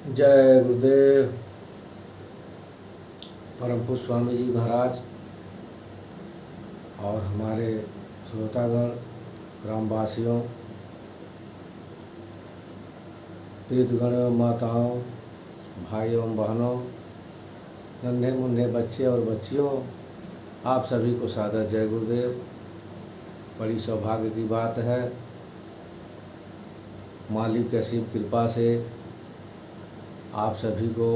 जय गुरुदेव परम पूज्य स्वामी जी महाराज और हमारे श्रोतागण, ग्रामवासियों, तीर्थगण एवं माताओं, भाई एवं बहनों, नन्हे मुन्ने बच्चे और बच्चियों, आप सभी को सादर जय गुरुदेव। बड़ी सौभाग्य की बात है, मालिक की असीम कृपा से आप सभी को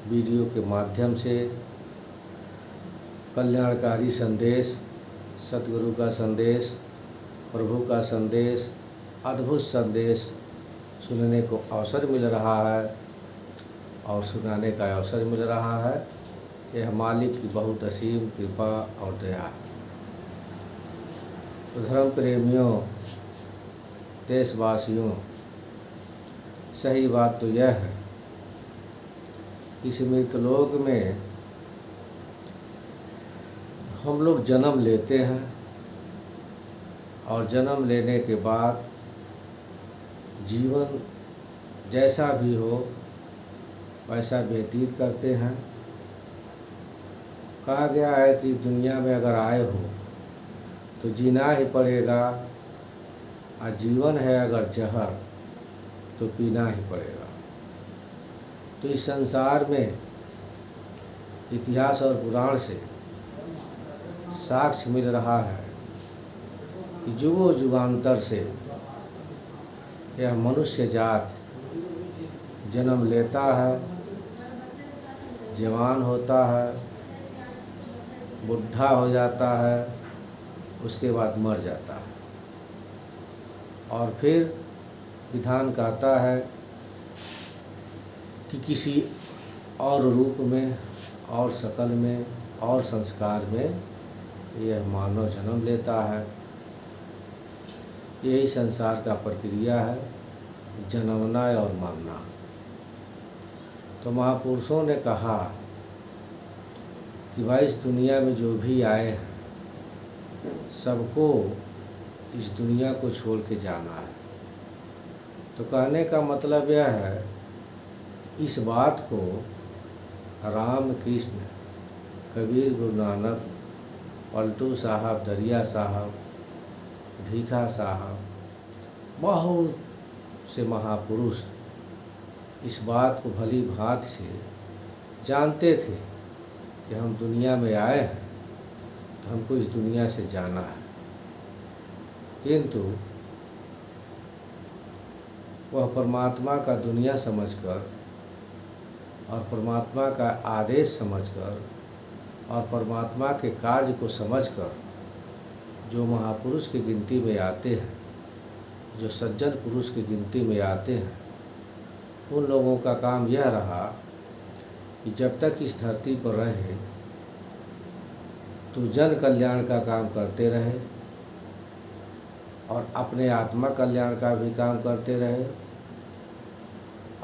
वीडियो के माध्यम से कल्याणकारी संदेश, सतगुरु का संदेश, प्रभु का संदेश, अद्भुत संदेश सुनने को अवसर मिल रहा है और सुनाने का अवसर मिल रहा है। यह मालिक की बहुत असीम कृपा और दया है। तो धर्म प्रेमियों, देशवासियों, सही बात तो यह है, इस मृतलोक में हम लोग जन्म लेते हैं और जन्म लेने के बाद जीवन जैसा भी हो वैसा व्यतीत करते हैं। कहा गया है कि दुनिया में अगर आए हो तो जीना ही पड़ेगा, और जीवन है अगर जहर तो पीना ही पड़ेगा। तो इस संसार में इतिहास और पुराण से साक्ष्य मिल रहा है कि युगों युगांतर से यह मनुष्य जात जन्म लेता है, जवान होता है, बुढ़ा हो जाता है, उसके बाद मर जाता है और फिर विधान कहता है कि किसी और रूप में और शकल में और संस्कार में यह मानव जन्म लेता है। यही संसार का प्रक्रिया है, जन्मना और मरना। तो महापुरुषों ने कहा कि भाई इस दुनिया में जो भी आए हैं सबको इस दुनिया को छोड़ के जाना है। तो कहने का मतलब यह है, इस बात को राम कृष्ण, कबीर, गुरु नानक, पलटू साहब, दरिया साहब, भीखा साहब, बहुत से महापुरुष इस बात को भली भांति से जानते थे कि हम दुनिया में आए हैं तो हमको इस दुनिया से जाना है। किंतु वह परमात्मा का दुनिया समझकर और परमात्मा का आदेश समझकर और परमात्मा के कार्य को समझकर जो महापुरुष की गिनती में आते हैं, जो सज्जन पुरुष की गिनती में आते हैं, उन लोगों का काम यह रहा कि जब तक इस धरती पर रहे तो जन कल्याण का काम करते रहे और अपने आत्मा कल्याण का भी काम करते रहे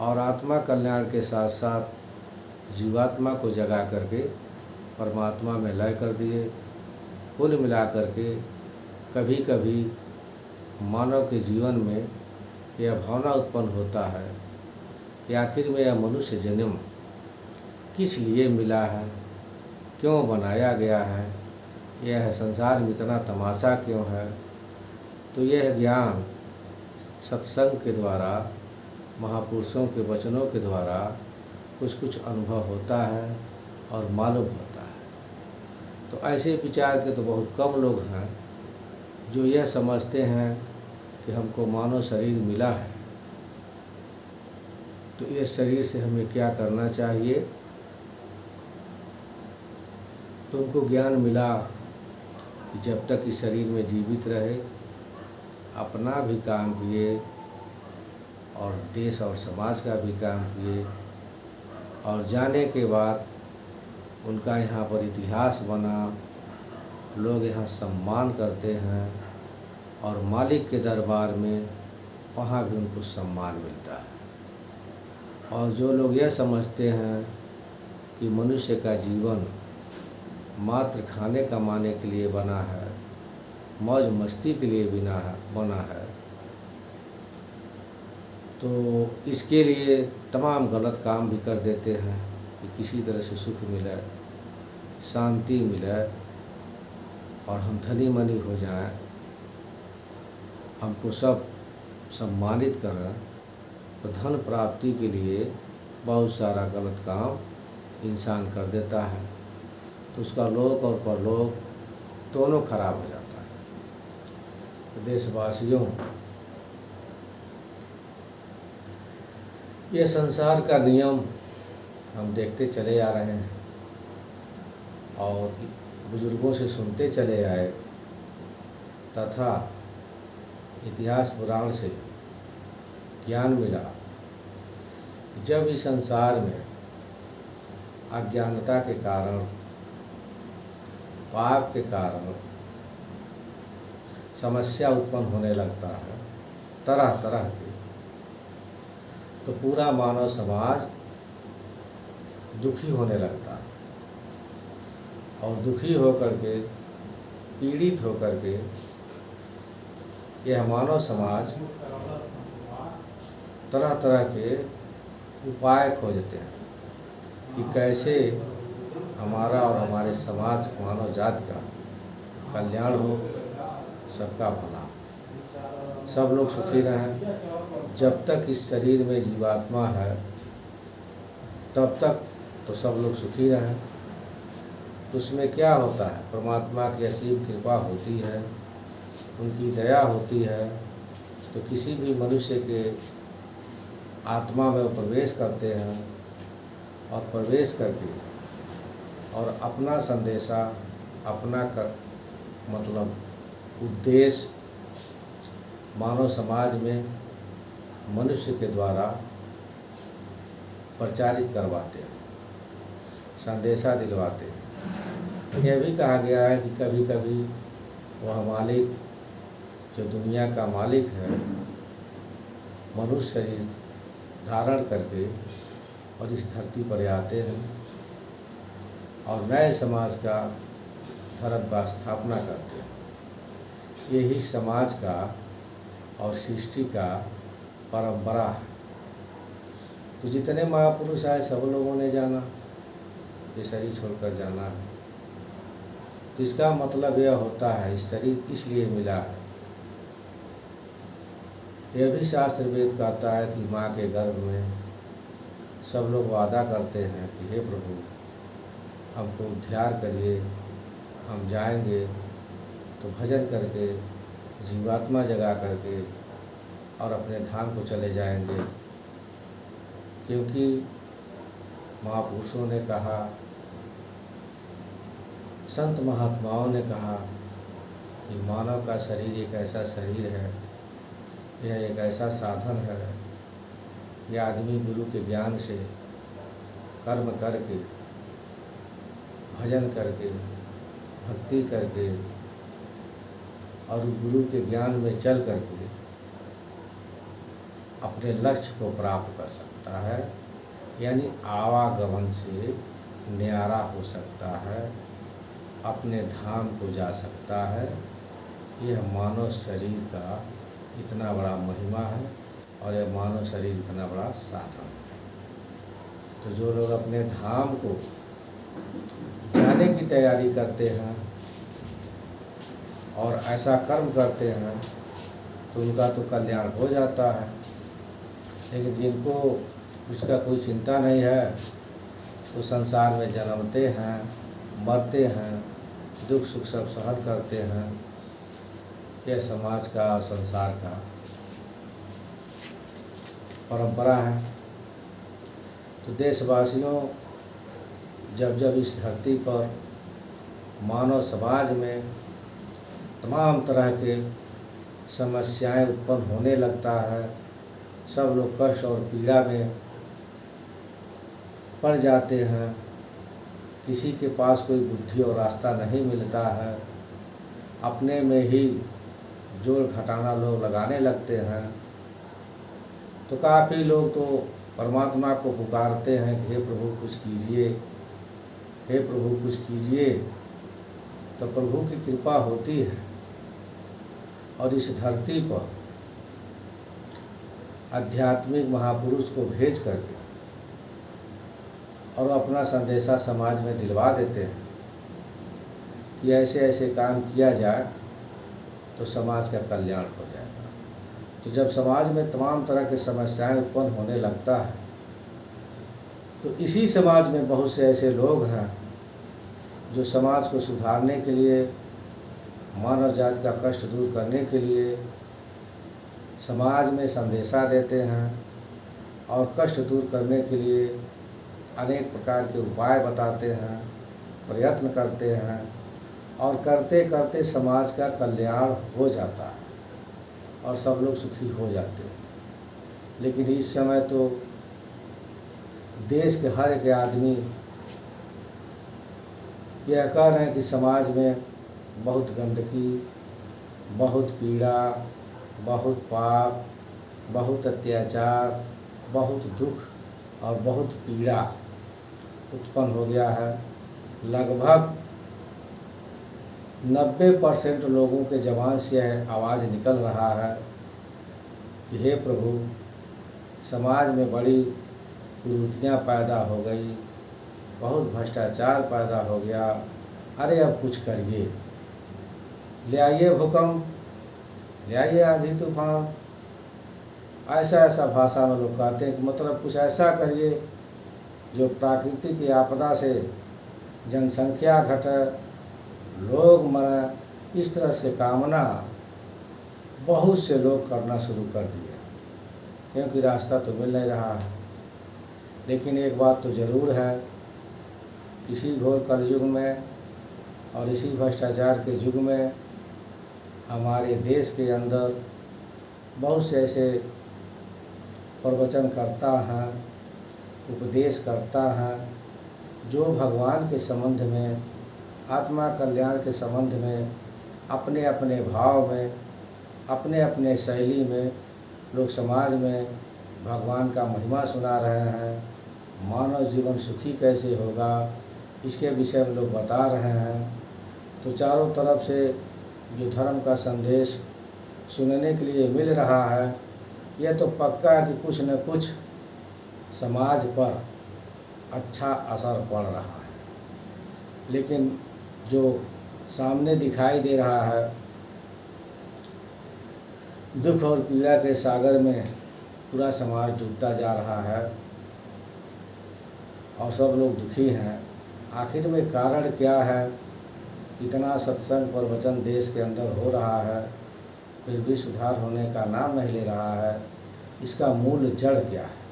और आत्मा कल्याण के साथ साथ जीवात्मा को जगा करके परमात्मा में लय कर दिए। कुल मिला करके कभी कभी मानव के जीवन में यह भावना उत्पन्न होता है कि आखिर में यह मनुष्य जन्म किस लिए मिला है, क्यों बनाया गया है, यह संसार में इतना तमाशा क्यों है। तो यह ज्ञान सत्संग के द्वारा, महापुरुषों के वचनों के द्वारा कुछ कुछ अनुभव होता है और मालूम होता है। तो ऐसे विचार के तो बहुत कम लोग हैं जो यह समझते हैं कि हमको मानव शरीर मिला है तो इस शरीर से हमें क्या करना चाहिए। तो उनको ज्ञान मिला कि जब तक इस शरीर में जीवित रहे अपना भी काम किए और देश और समाज का भी काम किए और जाने के बाद उनका यहाँ पर इतिहास बना, लोग यहाँ सम्मान करते हैं और मालिक के दरबार में वहाँ भी उनको सम्मान मिलता है। और जो लोग यह समझते हैं कि मनुष्य का जीवन मात्र खाने कमाने के लिए बना है, मौज मस्ती के लिए बना है, तो इसके लिए तमाम गलत काम भी कर देते हैं कि किसी तरह से सुख मिले, शांति मिले और हम धनी मनी हो जाएं, हमको सब सम्मानित करें। तो धन प्राप्ति के लिए बहुत सारा गलत काम इंसान कर देता है, तो उसका लोक और परलोक दोनों खराब हो जाता है। तो देशवासियों, ये संसार का नियम हम देखते चले आ रहे हैं और बुजुर्गों से सुनते चले आए तथा इतिहास पुराण से ज्ञान मिला। जब इस संसार में अज्ञानता के कारण, पाप के कारण समस्या उत्पन्न होने लगता है तरह तरह की, तो पूरा मानव समाज दुखी होने लगता है और दुखी होकर के, पीड़ित होकर के यह मानव समाज तरह तरह के उपाय खोजते हैं कि कैसे हमारा और हमारे समाज, मानव जाति का कल्याण हो, सबका भला, सब लोग सुखी रहें। जब तक इस शरीर में जीवात्मा है तब तक तो सब लोग सुखी रहें। तो उसमें क्या होता है, परमात्मा की असीम कृपा होती है, उनकी दया होती है, तो किसी भी मनुष्य के आत्मा में वो प्रवेश करते हैं और प्रवेश करके और अपना संदेशा, अपना मतलब उद्देश्य मानव समाज में मनुष्य के द्वारा प्रचारित करवाते हैं, संदेशा दिलवाते हैं। यह भी कहा गया है कि कभी कभी वह मालिक, जो दुनिया का मालिक है, मनुष्य शरीर धारण करके और इस धरती पर आते हैं और नए समाज का धर्म का स्थापना करते हैं। यही समाज का और सृष्टि का परंपरा है। तो जितने महापुरुष आए सब लोगों ने जाना ये शरीर छोड़कर जाना है। तो इसका मतलब यह होता है, इस शरीर इसलिए मिला है। यह भी शास्त्र वेद कहता है कि माँ के गर्भ में सब लोग वादा करते हैं कि हे प्रभु हमको उद्धार करिए, हम जाएंगे तो भजन करके, जीवात्मा जगा करके और अपने धाम को चले जाएंगे। क्योंकि महापुरुषों ने कहा, संत महात्माओं ने कहा कि मानव का शरीर एक ऐसा शरीर है, यह एक ऐसा साधन है, यह आदमी गुरु के ज्ञान से कर्म करके, भजन करके, भक्ति करके और गुरु के ज्ञान में चल करके अपने लक्ष्य को प्राप्त कर सकता है, यानी आवागमन से न्यारा हो सकता है, अपने धाम को जा सकता है। यह मानव शरीर का इतना बड़ा महिमा है और यह मानव शरीर इतना बड़ा साधन है। तो जो लोग अपने धाम को जाने की तैयारी करते हैं और ऐसा कर्म करते हैं तो उनका तो कल्याण हो जाता है। लेकिन जिनको उसका कोई चिंता नहीं है तो संसार में जन्मते हैं, मरते हैं, दुख सुख सब सहन करते हैं। यह समाज का, संसार का परंपरा है। तो देशवासियों, जब जब इस धरती पर मानव समाज में तमाम तरह के समस्याएं उत्पन्न होने लगता है, सब लोग कष्ट और पीड़ा में पड़ जाते हैं, किसी के पास कोई बुद्धि और रास्ता नहीं मिलता है, अपने में ही जोड़ घटाना लोग लगाने लगते हैं, तो काफ़ी लोग तो परमात्मा को पुकारते हैं कि हे प्रभु कुछ कीजिए, हे प्रभु कुछ कीजिए। तो प्रभु की कृपा होती है और इस धरती पर आध्यात्मिक महापुरुष को भेज करके और अपना संदेशा समाज में दिलवा देते हैं कि ऐसे ऐसे काम किया जाए तो समाज का कल्याण हो जाएगा। तो जब समाज में तमाम तरह की समस्याएं उत्पन्न होने लगता है तो इसी समाज में बहुत से ऐसे लोग हैं जो समाज को सुधारने के लिए, मानव जाति का कष्ट दूर करने के लिए समाज में संदेशा देते हैं और कष्ट दूर करने के लिए अनेक प्रकार के उपाय बताते हैं, प्रयत्न करते हैं और करते करते समाज का कल्याण हो जाता है और सब लोग सुखी हो जाते हैं। लेकिन इस समय तो देश के हर एक आदमी यह कह रहे हैं कि समाज में बहुत गंदगी, बहुत पीड़ा, बहुत पाप, बहुत अत्याचार, बहुत दुख और बहुत पीड़ा उत्पन्न हो गया है। लगभग 90% लोगों के ज़बान से यह आवाज़ निकल रहा है कि हे प्रभु, समाज में बड़ी कुरीतियाँ पैदा हो गई, बहुत भ्रष्टाचार पैदा हो गया, अरे अब कुछ करिए, ले आइए भूकंप, ले आइए आंधी तूफान। ऐसा ऐसा भाषा में लोग कहते हैं कि मतलब कुछ ऐसा करिए जो प्राकृतिक आपदा से जनसंख्या घटे, लोग मरे, इस तरह से कामना बहुत से लोग करना शुरू कर दिए, क्योंकि रास्ता तो मिल नहीं रहा है। लेकिन एक बात तो ज़रूर है, इसी घोर कलयुग में और इसी भ्रष्टाचार के युग में हमारे देश के अंदर बहुत से ऐसे प्रवचन करता हैं, उपदेश करता हैं, जो भगवान के संबंध में, आत्मा कल्याण के संबंध में अपने अपने भाव में, अपने अपने शैली में लोग समाज में भगवान का महिमा सुना रहे हैं। मानव जीवन सुखी कैसे होगा इसके विषय में लोग बता रहे हैं। तो चारों तरफ से जो धर्म का संदेश सुनने के लिए मिल रहा है, यह तो पक्का है कि कुछ न कुछ समाज पर अच्छा असर पड़ रहा है। लेकिन जो सामने दिखाई दे रहा है, दुख और पीड़ा के सागर में पूरा समाज डूबता जा रहा है और सब लोग दुखी हैं। आखिर में कारण क्या है? इतना सत्संग प्रवचन देश के अंदर हो रहा है, फिर भी सुधार होने का नाम नहीं ले रहा है। इसका मूल जड़ क्या है?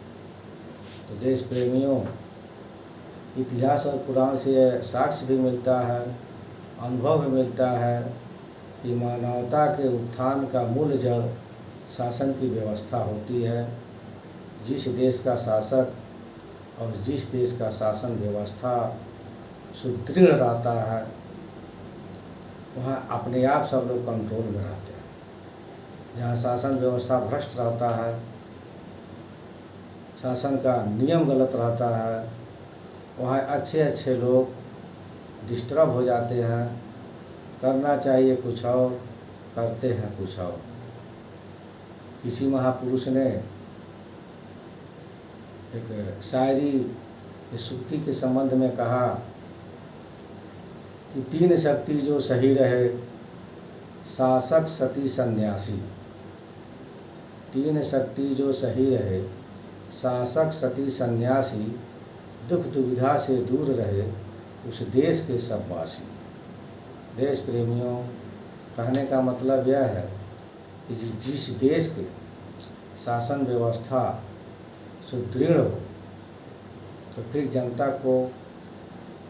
तो देश प्रेमियों, इतिहास और पुराण से साक्ष्य भी मिलता है, अनुभव भी मिलता है कि मानवता के उत्थान का मूल जड़ शासन की व्यवस्था होती है। जिस देश का शासक और जिस देश का शासन व्यवस्था सुदृढ़ रहता है, वहाँ अपने आप सब लोग कंट्रोल में रहते हैं। जहाँ शासन व्यवस्था भ्रष्ट रहता है, शासन का नियम गलत रहता है, वहाँ अच्छे अच्छे लोग डिस्टर्ब हो जाते हैं। करना चाहिए कुछ और, करते हैं कुछ और। किसी महापुरुष ने एक शायरी इस सूक्ति के संबंध में कहा कि तीन शक्ति जो सही रहे, शासक सती सन्यासी। तीन शक्ति जो सही रहे, शासक सती सन्यासी, दुख दुविधा से दूर रहे उस देश के सब वासी। देश प्रेमियों, कहने का मतलब यह है कि जिस देश के शासन व्यवस्था सुदृढ़ हो, तो फिर जनता को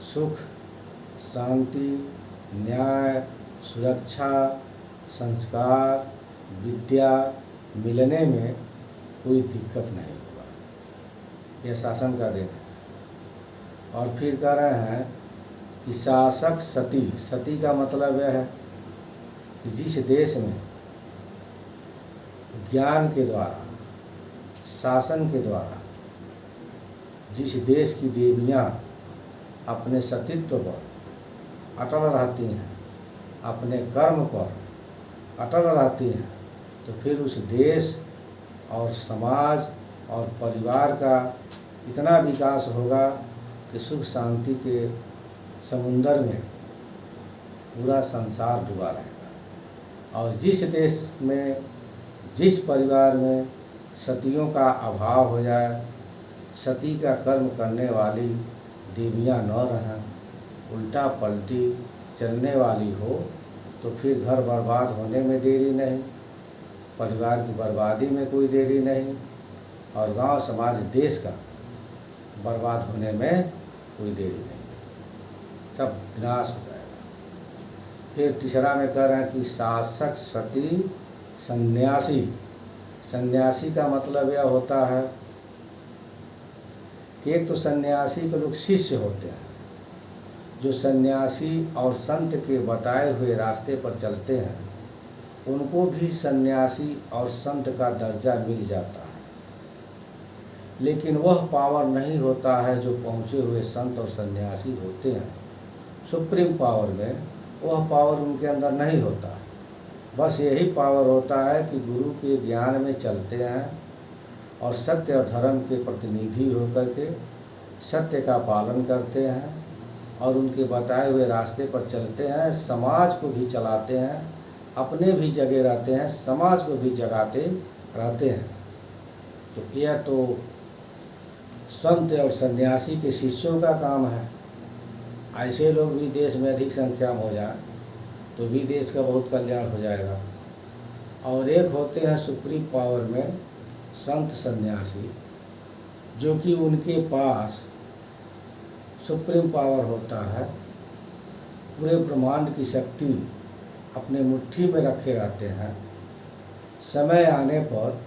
सुख, शांति, न्याय, सुरक्षा, संस्कार, विद्या मिलने में कोई दिक्कत नहीं होगा। यह शासन का देन है। और फिर कह रहे हैं कि शासक सती। सती का मतलब यह है कि जिस देश में ज्ञान के द्वारा, शासन के द्वारा, जिस देश की देवियाँ अपने सतीत्व पर अटल रहती हैं, अपने कर्म पर अटल रहती हैं, तो फिर उस देश और समाज और परिवार का इतना विकास होगा कि सुख शांति के समुंदर में पूरा संसार डूबा रहेगा। और जिस देश में, जिस परिवार में सतियों का अभाव हो जाए, सती का कर्म करने वाली देवियाँ न रहें, उल्टा पलटी चलने वाली हो, तो फिर घर बर्बाद होने में देरी नहीं, परिवार की बर्बादी में कोई देरी नहीं, और गांव समाज देश का बर्बाद होने में कोई देरी नहीं, सब विनाश हो जाएगा। फिर तीसरा में कह रहे हैं कि शासक, सती, सन्यासी। सन्यासी का मतलब यह होता है कि एक तो सन्यासी के लोग शिष्य होते हैं, जो सन्यासी और संत के बताए हुए रास्ते पर चलते हैं, उनको भी सन्यासी और संत का दर्जा मिल जाता है। लेकिन वह पावर नहीं होता है जो पहुँचे हुए संत और सन्यासी होते हैं। सुप्रीम पावर में वह पावर उनके अंदर नहीं होता है। बस यही पावर होता है कि गुरु के ज्ञान में चलते हैं और सत्य और धर्म के प्रतिनिधि होकर के सत्य का पालन करते हैं और उनके बताए हुए रास्ते पर चलते हैं, समाज को भी चलाते हैं, अपने भी जगे रहते हैं, समाज को भी जगाते रहते हैं। तो यह तो संत और सन्यासी के शिष्यों का काम है। ऐसे लोग भी देश में अधिक संख्या में हो जाए तो भी देश का बहुत कल्याण हो जाएगा। और एक होते हैं सुप्रीम पावर में संत सन्यासी, जो कि उनके पास सुप्रीम पावर होता है, पूरे ब्रह्मांड की शक्ति अपने मुट्ठी में रखे रहते हैं, समय आने पर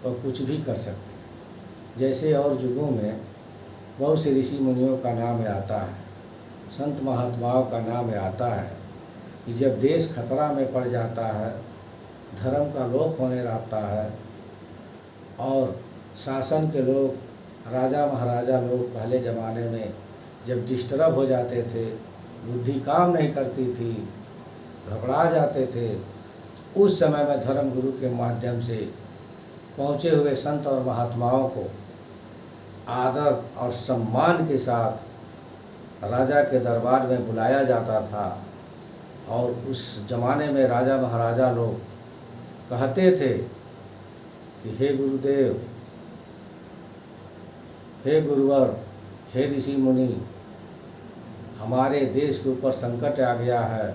वह कुछ भी कर सकते हैं। जैसे और युगों में बहुत से ऋषि मुनियों का नाम आता है, संत महात्माओं का नाम आता है कि जब देश खतरा में पड़ जाता है, धर्म का लोप होने लगता है और शासन के लोग, राजा महाराजा लोग पहले ज़माने में जब डिस्टर्ब हो जाते थे, बुद्धि काम नहीं करती थी, घबरा जाते थे, उस समय में धर्म गुरु के माध्यम से पहुँचे हुए संत और महात्माओं को आदर और सम्मान के साथ राजा के दरबार में बुलाया जाता था। और उस ज़माने में राजा महाराजा लोग कहते थे कि हे गुरुदेव, हे गुरुवर, हे ऋषि मुनि, हमारे देश के ऊपर संकट आ गया है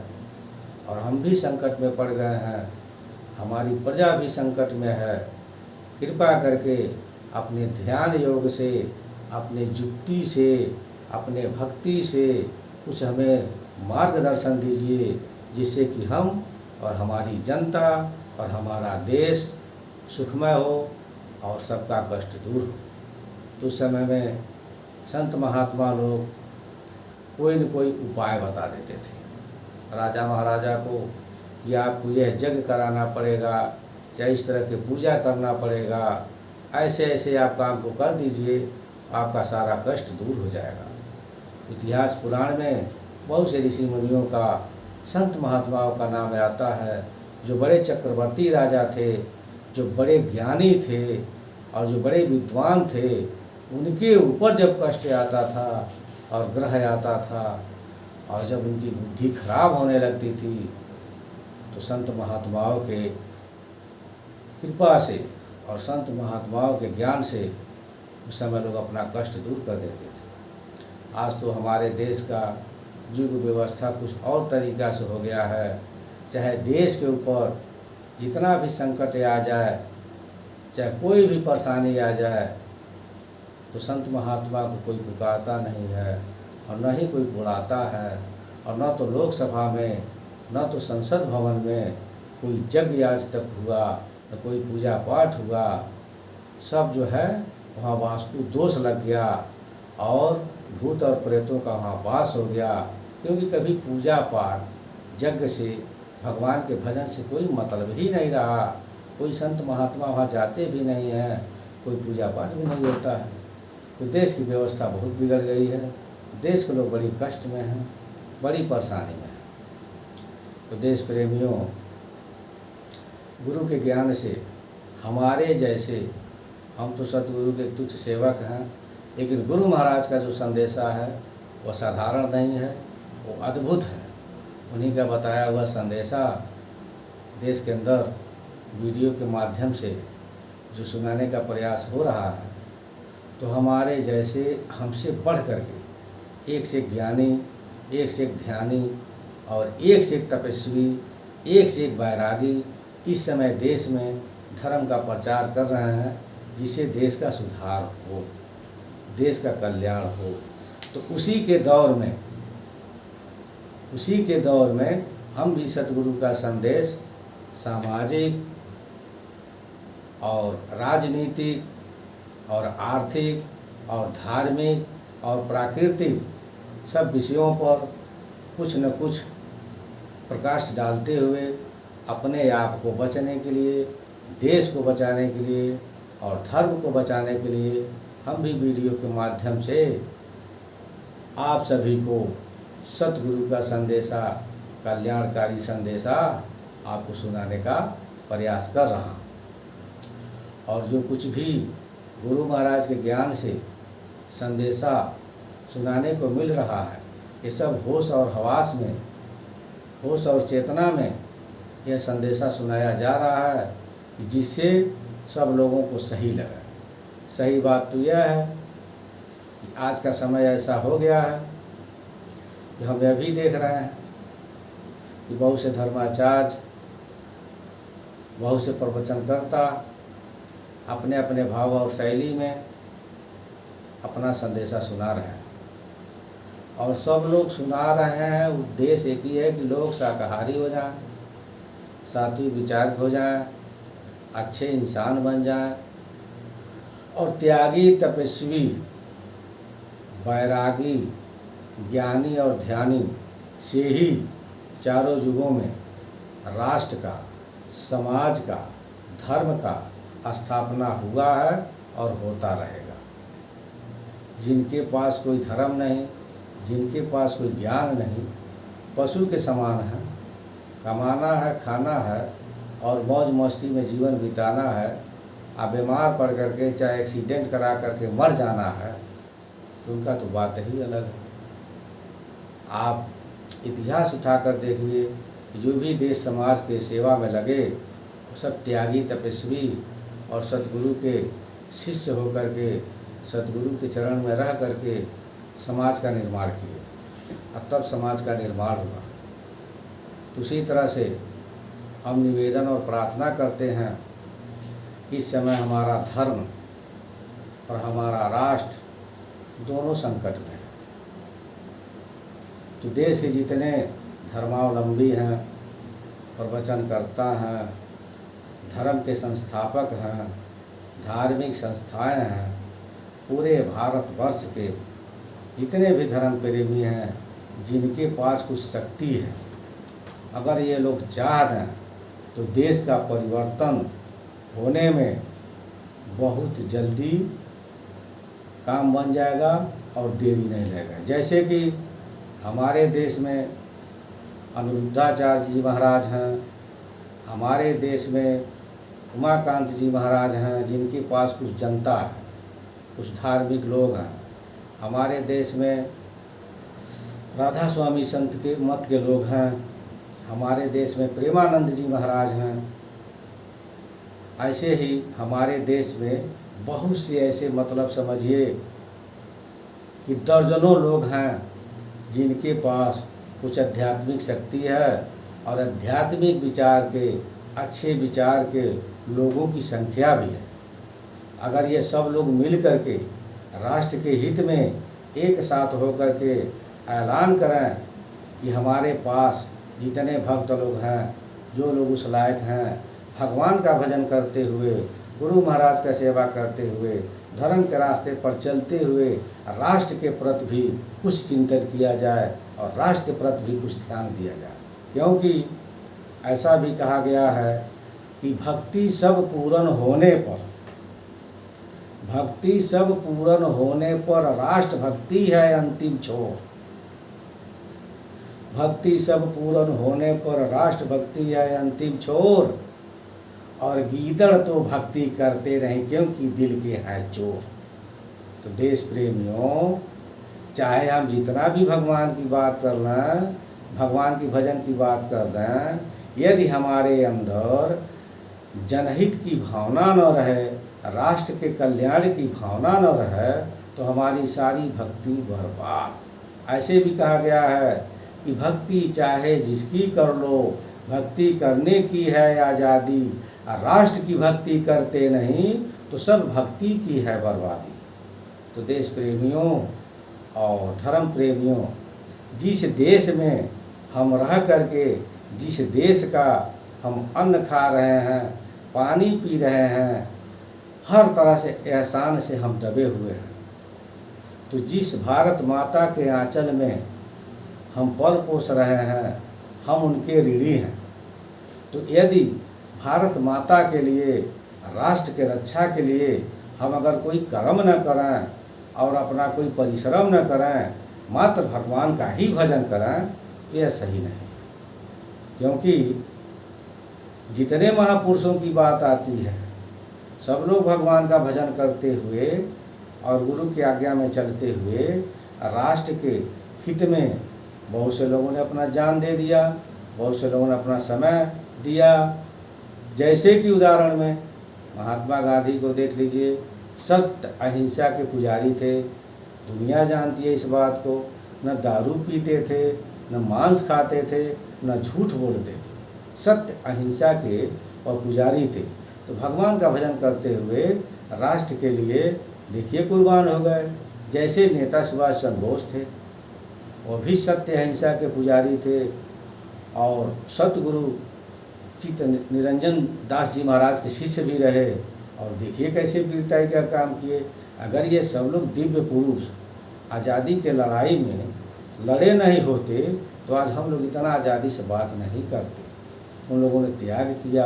और हम भी संकट में पड़ गए हैं, हमारी प्रजा भी संकट में है, कृपा करके अपने ध्यान योग से, अपने युक्ति से, अपने भक्ति से कुछ हमें मार्गदर्शन दीजिए, जिससे कि हम और हमारी जनता और हमारा देश सुखमय हो और सबका कष्ट दूर हो। तो उस समय में संत महात्मा लोग कोई न कोई उपाय बता देते थे राजा महाराजा को कि आपको यह यज्ञ कराना पड़ेगा, चाहे इस तरह की पूजा करना पड़ेगा, ऐसे ऐसे आप काम को कर दीजिए, आपका सारा कष्ट दूर हो जाएगा। इतिहास पुराण में बहुत से ऋषि मुनियों का, संत महात्माओं का नाम आता है, जो बड़े चक्रवर्ती राजा थे, जो बड़े ज्ञानी थे और जो बड़े विद्वान थे, उनके ऊपर जब कष्ट आता था और ग्रह आता था और जब उनकी बुद्धि खराब होने लगती थी, तो संत महात्माओं के कृपा से और संत महात्माओं के ज्ञान से उस समय लोग अपना कष्ट दूर कर देते थे। आज तो हमारे देश का युग व्यवस्था कुछ और तरीक़ा से हो गया है। चाहे देश के ऊपर जितना भी संकट आ जाए, चाहे कोई भी परेशानी आ जाए, तो संत महात्मा को कोई पुकारता नहीं है और न ही कोई बुलाता है, और न तो लोकसभा में, न तो संसद भवन में कोई यज्ञ आज तक हुआ, न कोई पूजा पाठ हुआ। सब जो है वहाँ वास्तु दोष लग गया और भूत और प्रेतों का वहाँ वास हो गया, क्योंकि कभी पूजा पाठ यज्ञ से, भगवान के भजन से कोई मतलब ही नहीं रहा। कोई संत महात्मा वहाँ जाते भी नहीं हैं, कोई पूजा पाठ भी नहीं होता है। तो देश की व्यवस्था बहुत बिगड़ गई है, देश के लोग बड़ी कष्ट में हैं, बड़ी परेशानी में हैं। तो देश प्रेमियों, गुरु के ज्ञान से हमारे जैसे हम तो सतगुरु के तुच्छ सेवक हैं, लेकिन गुरु महाराज का जो संदेशा है वह साधारण नहीं है, वो अद्भुत है। उन्हीं का बताया हुआ संदेशा देश के अंदर वीडियो के माध्यम से जो सुनाने का प्रयास हो रहा है, तो हमारे जैसे हमसे बढ़ करके एक से एक ज्ञानी, एक से एक ध्यानी और एक से एक तपस्वी, एक से एक बैरागी इस समय देश में धर्म का प्रचार कर रहे हैं, जिससे देश का सुधार हो, देश का कल्याण हो। तो उसी के दौर में हम भी सतगुरु का संदेश सामाजिक और राजनीतिक और आर्थिक और धार्मिक और प्राकृतिक सब विषयों पर कुछ न कुछ प्रकाश डालते हुए अपने आप को बचाने के लिए, देश को बचाने के लिए और धर्म को बचाने के लिए हम भी वीडियो के माध्यम से आप सभी को सतगुरु का संदेशा, कल्याणकारी संदेशा आपको सुनाने का प्रयास कर रहा हूँ। और जो कुछ भी गुरु महाराज के ज्ञान से संदेशा सुनाने को मिल रहा है, ये सब होश और हवास में, होश और चेतना में यह संदेशा सुनाया जा रहा है, जिससे सब लोगों को सही लगे। सही बात तो यह है कि आज का समय ऐसा हो गया है कि हम यह भी देख रहे हैं कि बहुत से धर्माचार्य, बहुत से प्रवचनकर्ता अपने अपने भाव और शैली में अपना संदेशा सुना रहे हैं, और सब लोग सुना रहे हैं। उद्देश्य एक ही है कि लोग शाकाहारी हो जाएं, सात्विक विचार हो जाएं, अच्छे इंसान बन जाएं और त्यागी, तपस्वी, बैरागी, ज्ञानी और ध्यानी से ही चारों युगों में राष्ट्र का, समाज का, धर्म का स्थापना हुआ है और होता रहेगा। जिनके पास कोई धर्म नहीं, जिनके पास कोई ज्ञान नहीं, पशु के समान है। कमाना है, खाना है और मौज मस्ती में जीवन बिताना है। आप बीमार पड़ करके चाहे एक्सीडेंट करा करके मर जाना है, तो उनका तो बात ही अलग है। आप इतिहास उठाकर देखिए, जो भी देश समाज के सेवा में लगे वो सब त्यागी, तपस्वी और सतगुरु के शिष्य होकर के, सतगुरु के चरण में रह करके समाज का निर्माण किए, अब तब समाज का निर्माण हुआ। तो उसी तरह से हम निवेदन और प्रार्थना करते हैं कि इस समय हमारा धर्म और हमारा राष्ट्र दोनों संकट में है। तो देश के जितने धर्मावलंबी हैं, प्रवचनकर्ता हैं, धर्म के संस्थापक हैं, धार्मिक संस्थाएं हैं, पूरे भारतवर्ष के जितने भी धर्म प्रेमी हैं, जिनके पास कुछ शक्ति है, अगर ये लोग चाह दें तो देश का परिवर्तन होने में बहुत जल्दी काम बन जाएगा और देरी नहीं लगेगा। जैसे कि हमारे देश में अनिरुद्धाचार्य जी महाराज हैं, हमारे देश में उमाकांत जी महाराज हैं, जिनके पास कुछ जनता है, कुछ धार्मिक लोग हैं। हमारे देश में राधा स्वामी संत के मत के लोग हैं। हमारे देश में प्रेमानंद जी महाराज हैं। ऐसे ही हमारे देश में बहुत से ऐसे, मतलब समझिए कि दर्जनों लोग हैं जिनके पास कुछ आध्यात्मिक शक्ति है और आध्यात्मिक विचार के, अच्छे विचार के लोगों की संख्या भी है। अगर ये सब लोग मिल कर के राष्ट्र के हित में एक साथ होकर के ऐलान करें कि हमारे पास जितने भक्त लोग हैं, जो लोग उस लायक हैं, भगवान का भजन करते हुए, गुरु महाराज का सेवा करते हुए, धर्म के रास्ते पर चलते हुए राष्ट्र के प्रति भी कुछ चिंतन किया जाए और राष्ट्र के प्रति भी कुछ ध्यान दिया जाए। क्योंकि ऐसा भी कहा गया है कि भक्ति सब पूर्ण होने पर, भक्ति सब पूर्ण होने पर राष्ट्र भक्ति है अंतिम छोर। भक्ति सब पूर्ण होने पर राष्ट्र भक्ति है अंतिम छोर। और गीदड़ तो भक्ति करते रहें क्योंकि दिल के हैं चोर। तो देश प्रेमियों, चाहे हम जितना भी भगवान की बात कर लें, भगवान की भजन की बात कर दें, यदि हमारे अंदर जनहित की भावना न रहे, राष्ट्र के कल्याण की भावना न रहे, तो हमारी सारी भक्ति बर्बाद। ऐसे भी कहा गया है कि भक्ति चाहे जिसकी कर लो, भक्ति करने की है आज़ादी, राष्ट्र की भक्ति करते नहीं तो सब भक्ति की है बर्बादी। तो देश प्रेमियों और धर्म प्रेमियों, जिस देश में हम रह करके, जिस देश का हम अन्न खा रहे हैं, पानी पी रहे हैं, हर तरह से एहसान से हम दबे हुए हैं, तो जिस भारत माता के आंचल में हम पल पोस रहे हैं, हम उनके ऋणी हैं। तो यदि भारत माता के लिए, राष्ट्र के रक्षा के लिए हम अगर कोई कर्म न करें और अपना कोई परिश्रम न करें, मात्र भगवान का ही भजन करें, तो यह सही नहीं। क्योंकि जितने महापुरुषों की बात आती है, सब लोग भगवान का भजन करते हुए और गुरु की आज्ञा में चलते हुए राष्ट्र के हित में बहुत से लोगों ने अपना जान दे दिया, बहुत से लोगों ने अपना समय दिया। जैसे कि उदाहरण में महात्मा गांधी को देख लीजिए, सत्य अहिंसा के पुजारी थे। दुनिया जानती है इस बात को। न दारू पीते थे, न मांस खाते थे, न झूठ बोलते थे, सत्य अहिंसा के और पुजारी थे। तो भगवान का भजन करते हुए राष्ट्र के लिए देखिए कुर्बान हो गए। जैसे नेता सुभाष चंद्र बोस थे, वो भी सत्य अहिंसा के पुजारी थे और सतगुरु चित्त निरंजन दास जी महाराज के शिष्य भी रहे, और देखिए कैसे वीरताई का काम किए। अगर ये सब लोग दिव्य पुरुष आज़ादी के लड़ाई में लड़े नहीं होते तो आज हम लोग इतना आज़ादी से बात नहीं करते। उन लोगों ने त्याग किया,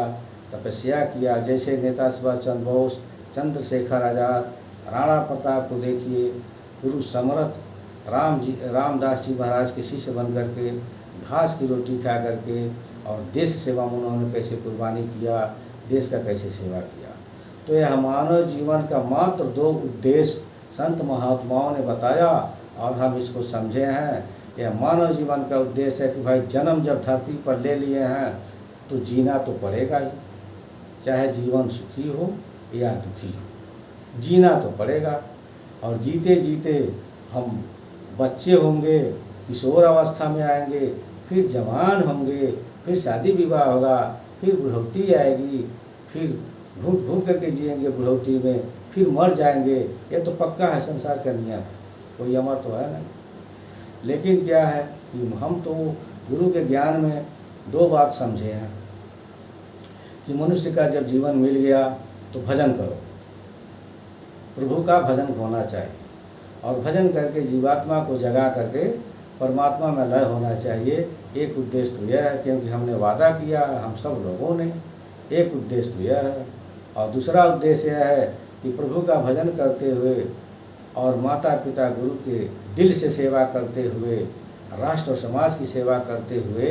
तपस्या किया। जैसे नेता सुभाष चंद्र बोस, चंद्रशेखर आज़ाद, राणा प्रताप को देखिए, गुरु समर्थ रामदास जी महाराज के शिष्य बन करके घास की रोटी खा करके और देश सेवा में उन्होंने कैसे कुर्बानी किया, देश का कैसे सेवा किया। तो यह मानव जीवन का मात्र 2 उद्देश्य संत महात्माओं ने बताया और हम इसको समझे हैं। यह मानव जीवन का उद्देश्य है कि भाई जन्म जब धरती पर ले लिए हैं तो जीना तो पड़ेगा ही, चाहे जीवन सुखी हो या दुखी हो, जीना तो पड़ेगा। और जीते जीते हम बच्चे होंगे, किशोर अवस्था में आएंगे, फिर जवान होंगे, फिर शादी विवाह होगा, फिर बुढ़ौती आएगी, फिर घूट घूट करके जिएंगे बुढ़ौती में, फिर मर जाएंगे। ये तो पक्का है, संसार का नियम है, कोई अमर तो है नहीं। लेकिन क्या है कि हम तो गुरु के ज्ञान में 2 बात समझे हैं कि मनुष्य का जब जीवन मिल गया तो भजन करो, प्रभु का भजन होना चाहिए, और भजन करके जीवात्मा को जगा करके परमात्मा में लय होना चाहिए। एक उद्देश्य तो यह है, क्योंकि हमने वादा किया हम सब लोगों ने, एक उद्देश्य तो यह है। और दूसरा उद्देश्य यह है कि प्रभु का भजन करते हुए और माता पिता गुरु के दिल से सेवा करते हुए, राष्ट्र और समाज की सेवा करते हुए,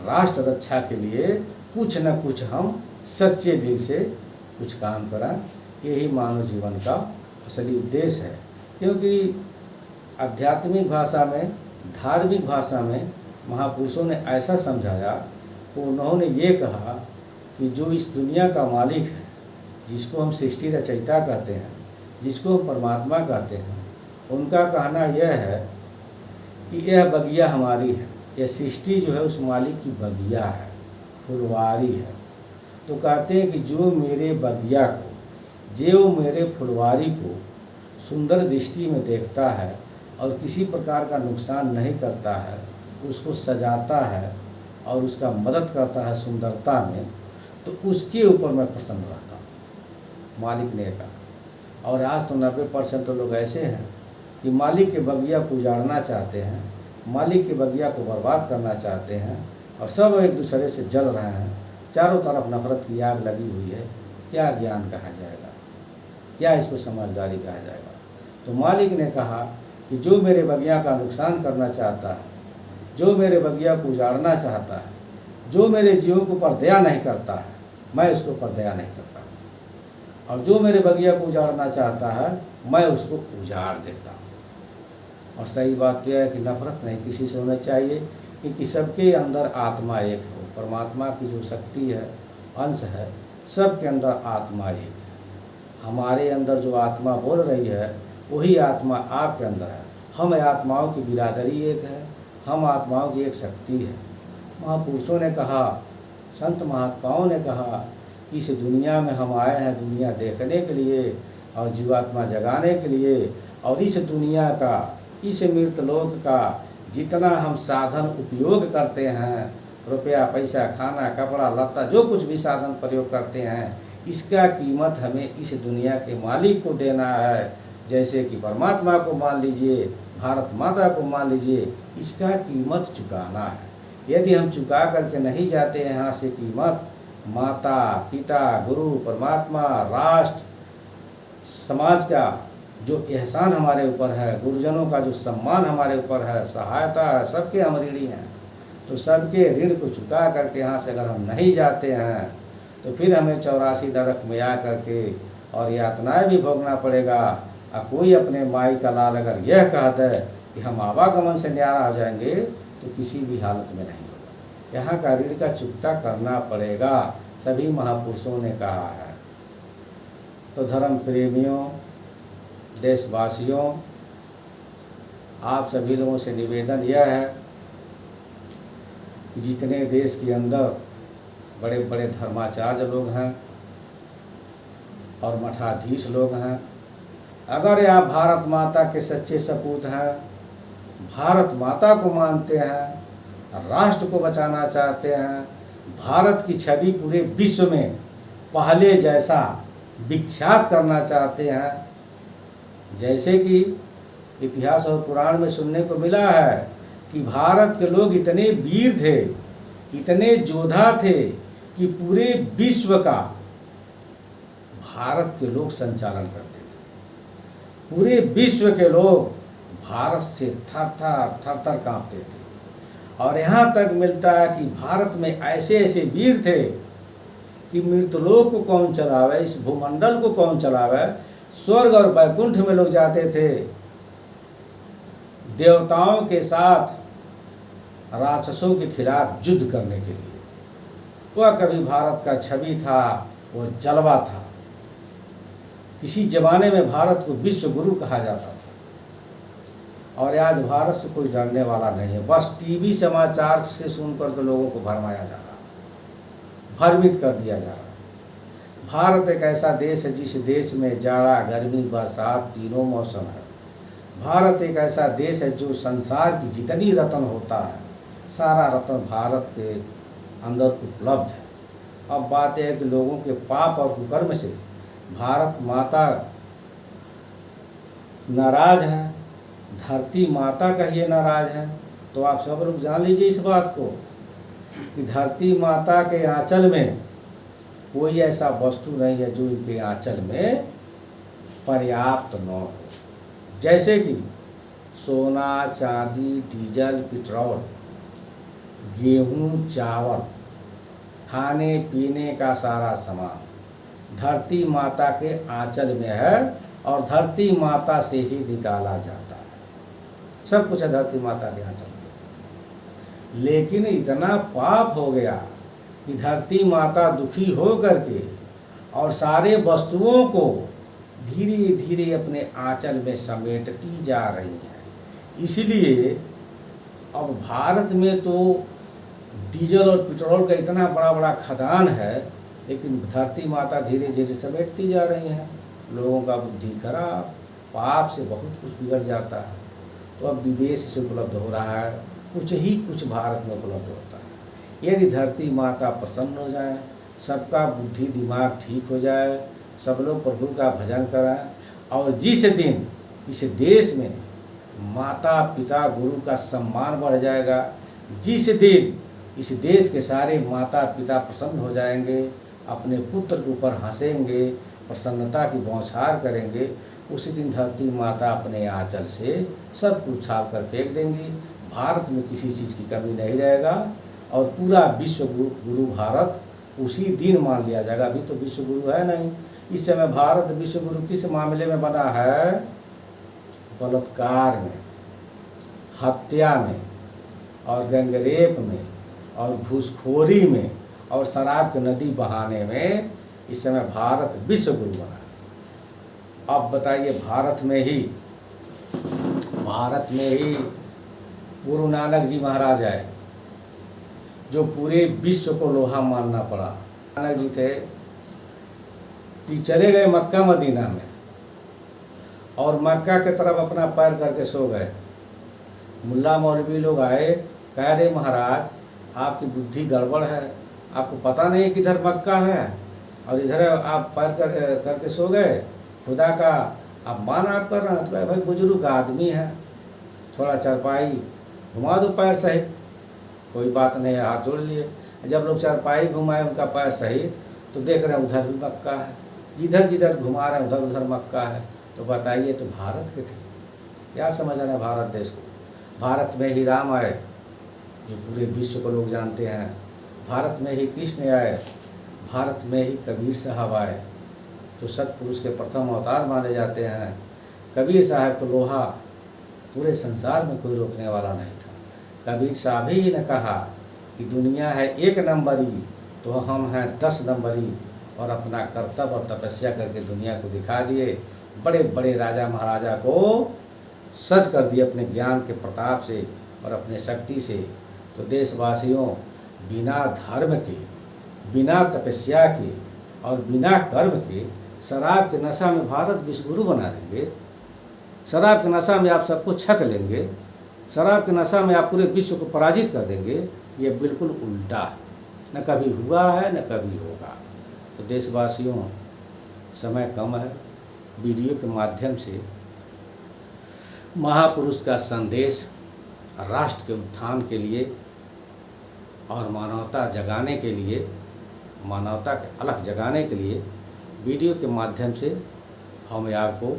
राष्ट्र रक्षा के लिए कुछ न कुछ हम सच्चे दिल से कुछ काम करें। यही मानव जीवन का असली उद्देश्य है। क्योंकि आध्यात्मिक भाषा में, धार्मिक भाषा में महापुरुषों ने ऐसा समझाया कि उन्होंने ये कहा कि जो इस दुनिया का मालिक है, जिसको हम सृष्टि रचयिता कहते हैं, जिसको हम परमात्मा कहते हैं, उनका कहना यह है कि यह बगिया हमारी है, यह सृष्टि जो है उस मालिक की बगिया है, फुलवारी है। तो कहते हैं कि जो मेरे बगिया को, जो मेरे फुलवारी को सुंदर दृष्टि में देखता है और किसी प्रकार का नुकसान नहीं करता है, उसको सजाता है और उसका मदद करता है सुंदरता में, तो उसके ऊपर मैं प्रसन्न रहता हूँ, मालिक ने कहा। और आज तो 90% तो लोग ऐसे हैं कि मालिक के बगिया को उजाड़ना चाहते हैं, मालिक के बगिया को बर्बाद करना चाहते हैं, और सब एक दूसरे से जल रहे हैं। चारों तरफ नफरत की आग लगी हुई है। क्या ज्ञान कहा जाएगा, क्या इसको समझदारी कहा जाएगा। तो मालिक ने कहा कि जो मेरे बगिया का नुकसान करना चाहता है, जो मेरे बगिया को उजाड़ना चाहता है, जो मेरे जीवों के ऊपर दया नहीं करता है, मैं उसके ऊपर दया नहीं करता, और जो मेरे बगिया को उजाड़ना चाहता है मैं उसको उजाड़ देता हूँ। और सही बात तो है कि नफरत नहीं किसी से होना चाहिए, क्योंकि सबके अंदर आत्मा एक हो। परमात्मा की जो शक्ति है, अंश है, सबके अंदर आत्मा एक है। हमारे अंदर जो आत्मा बोल रही है वही आत्मा आपके अंदर है। हम आत्माओं की बिरादरी एक है, हम आत्माओं की एक शक्ति है। महापुरुषों ने कहा, संत महात्माओं ने कहा कि इस दुनिया में हम आए हैं दुनिया देखने के लिए और जीवात्मा जगाने के लिए, और इस दुनिया का, इस मृतलोक का जितना हम साधन उपयोग करते हैं, रुपया पैसा खाना कपड़ा लत्ता जो कुछ भी साधन प्रयोग करते हैं, इसका कीमत हमें इस दुनिया के मालिक को देना है। जैसे कि परमात्मा को मान लीजिए, भारत माता को मान लीजिए, इसका कीमत चुकाना है। यदि हम चुका करके नहीं जाते हैं यहाँ से कीमत, माता पिता गुरु परमात्मा राष्ट्र समाज का जो एहसान हमारे ऊपर है, गुरुजनों का जो सम्मान हमारे ऊपर है, सहायता है, सबके हम ऋणी हैं, तो सबके ऋण को चुका करके यहाँ से अगर हम नहीं जाते हैं तो फिर हमें 84 नरक में आ करके और यातनाएं भी भोगना पड़ेगा। और कोई अपने माई का लाल अगर यह कहता है कि हम आवागमन से न्यारा हो जाएंगे तो किसी भी हालत में नहीं होगा। यहाँ का ऋण का चुकता करना पड़ेगा, सभी महापुरुषों ने कहा है। तो धर्म प्रेमियों, देशवासियों, आप सभी लोगों से निवेदन यह है कि जितने देश के अंदर बड़े बड़े धर्माचार्य लोग हैं और मठाधीश लोग हैं, अगर आप भारत माता के सच्चे सपूत हैं, भारत माता को मानते हैं, राष्ट्र को बचाना चाहते हैं, भारत की छवि पूरे विश्व में पहले जैसा विख्यात करना चाहते हैं, जैसे कि इतिहास और पुराण में सुनने को मिला है कि भारत के लोग इतने वीर थे, इतने योद्धा थे कि पूरे विश्व का भारत के लोग संचालन करते थे। पूरे विश्व के लोग भारत से थर थर कांपते थे। और यहाँ तक मिलता है कि भारत में ऐसे ऐसे वीर थे कि मृतलोक को कौन चलावे, इस भूमंडल को कौन चलावे, स्वर्ग और वैकुंठ में लोग जाते थे देवताओं के साथ राक्षसों के खिलाफ युद्ध करने के लिए। वह कभी भारत का छवि था, वो जलवा था। किसी जमाने में भारत को विश्व गुरु कहा जाता था। और आज भारत से कोई डरने वाला नहीं है, बस टीवी समाचार से सुनकर के लोगों को भरमाया जा रहा, भ्रमित कर दिया जा रहा। भारत एक ऐसा देश है जिस देश में जाड़ा गर्मी बरसात तीनों मौसम है। भारत एक ऐसा देश है जो संसार की जितनी रत्न होता है सारा रत्न भारत के अंदर उपलब्ध है। अब बात यह है कि लोगों के पाप और कुकर्म से भारत माता नाराज है, धरती माता कहिए नाराज है। तो आप सब लोग जान लीजिए इस बात को कि धरती माता के आंचल में कोई ऐसा वस्तु नहीं है जो इनके आंचल में पर्याप्त न हो। जैसे कि सोना चांदी डीजल पेट्रोल गेहूँ चावल खाने पीने का सारा सामान धरती माता के आंचल में है और धरती माता से ही निकाला जाता है। सब कुछ है धरती माता के आंचल में। लेकिन इतना पाप हो गया कि धरती माता दुखी हो करके और सारे वस्तुओं को धीरे धीरे अपने आंचल में समेटती जा रही है। इसलिए अब भारत में तो डीजल और पेट्रोल का इतना बड़ा बड़ा खदान है, लेकिन धरती माता धीरे धीरे समेटती जा रही है। लोगों का बुद्धि खराब, पाप से बहुत कुछ बिगड़ जाता है। तो अब विदेश से उपलब्ध हो रहा है, कुछ ही कुछ भारत में उपलब्ध होता है। यदि धरती माता प्रसन्न हो जाए, सबका बुद्धि दिमाग ठीक हो जाए, सब लोग प्रभु का भजन करें, और जिस दिन इस देश में माता पिता गुरु का सम्मान बढ़ जाएगा, जिस दिन इस देश के सारे माता पिता प्रसन्न हो जाएंगे, अपने पुत्र के ऊपर हंसेंगे, प्रसन्नता की बौछार करेंगे, उसी दिन धरती माता अपने आंचल से सब कुछ उछाल कर फेंक देंगी। भारत में किसी चीज़ की कमी नहीं रहेगा और पूरा विश्व गुरु भारत उसी दिन मान लिया जाएगा। अभी तो विश्व गुरु है नहीं। इस समय भारत विश्व गुरु किस मामले में बना है? बलात्कार में, हत्या में और गैंगरेप में और घूसखोरी में और शराब की नदी बहाने में इस समय भारत विश्व गुरु बना है। अब बताइए, भारत में ही गुरु नानक जी महाराज है, जो पूरे विश्व को लोहा मानना पड़ा। नानक जी थे कि चले गए मक्का मदीना में और मक्का के तरफ अपना पैर करके सो गए। मुल्ला मौलवी लोग आए, कह रहे महाराज आपकी बुद्धि गड़बड़ है, आपको पता नहीं कि इधर मक्का है और इधर आप पैर करके सो गए, खुदा का अपमान आप कर रहे हैं। तो भाई बुजुर्ग आदमी है, थोड़ा चारपाई घुमा दो पैर सहित, कोई बात नहीं है, हाथ जोड़ लिए। जब लोग चारपाई घुमाए उनका पैर सहित, तो देख रहे हैं उधर भी मक्का है, जिधर जिधर घुमा रहे हैं उधर उधर मक्का है। तो बताइए, तो भारत के थे, क्या समझ रहे हैं भारत देश को? भारत में ही राम आए, जो पूरे विश्व को लोग जानते हैं। भारत में ही कृष्ण आए, भारत में ही कबीर साहब आए, जो सतपुरुष के प्रथम अवतार माने जाते हैं। कबीर साहब को लोहा पूरे संसार में कोई रोकने वाला नहीं था। कबीर साहब ही ने कहा कि दुनिया है 1 नंबरी, तो हम हैं 10 नंबरी, और अपना कर्तव्य और तपस्या करके दुनिया को दिखा दिए। बड़े बड़े राजा महाराजा को सज कर दिए अपने ज्ञान के प्रताप से और अपने शक्ति से। तो देशवासियों, बिना धर्म के, बिना तपस्या के और बिना कर्म के शराब के नशा में भारत विश्व गुरु बना देंगे। शराब के नशा में आप सबको छक लेंगे, शराब के नशा में आप पूरे विश्व को पराजित कर देंगे। ये बिल्कुल उल्टा है, न कभी हुआ है न कभी होगा। तो देशवासियों, समय कम है, वीडियो के माध्यम से महापुरुष का संदेश राष्ट्र के उत्थान के लिए और मानवता जगाने के लिए, मानवता के अलख जगाने के लिए वीडियो के माध्यम से हम आपको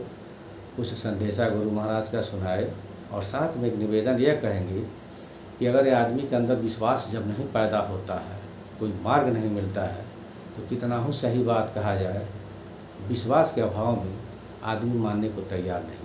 कुछ संदेशा गुरु महाराज का सुनाए। और साथ में एक निवेदन यह कहेंगे कि अगर ये आदमी के अंदर विश्वास जब नहीं पैदा होता है, कोई मार्ग नहीं मिलता है, तो कितना हो सही बात कहा जाए, विश्वास के अभाव में आदमी मानने को तैयार नहीं।